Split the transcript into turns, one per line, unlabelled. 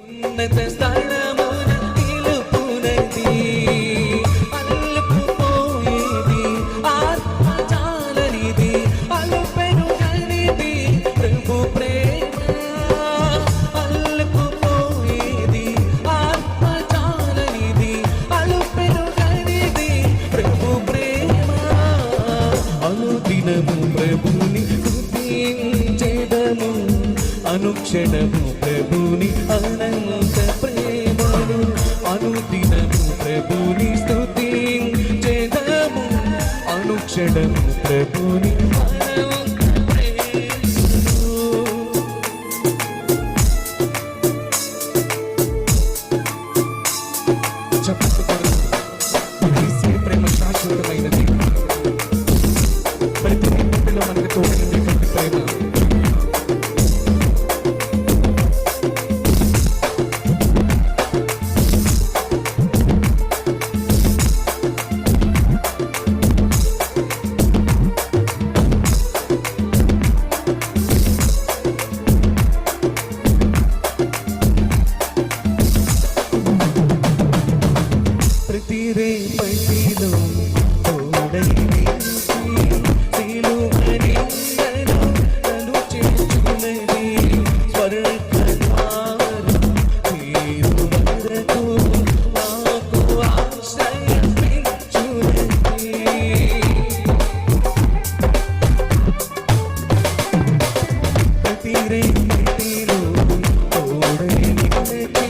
ఉన్నత స్థానమున నిలుపునది అల్లుకుపోయేది ఆత్మజాలనిది అలుపెరుగనిది ప్రభు ప్రేమ అల్లుకుపోయేది ఆత్మజాలనిది అలుపెరుగనిది ప్రభు ప్రేమ అనుదినము ప్రభుని స్తుతించెదము అనుక్షణము ప్రభుని అనంత ప్రేమను అనుదినము ప్రభుని స్తుతించెదము అనుక్షణము ప్రభుని అనంత ప్రేమను చెప్పకూడదు యేసు ప్రేమ శాశ్వతమైనది ప్రతి నిమిషంలో మనకు తోడైనటువంటి ప్రేమ ప్రతి రేపటిలో తోడై నిలిచి సిలువనిందను నన్ను చేర్చునది స్వర్గద్వారం తీరు వరకు నాకు ఆశ్రయమిచ్చునది ప్రతి రేపటిలో తోడై నిలిచి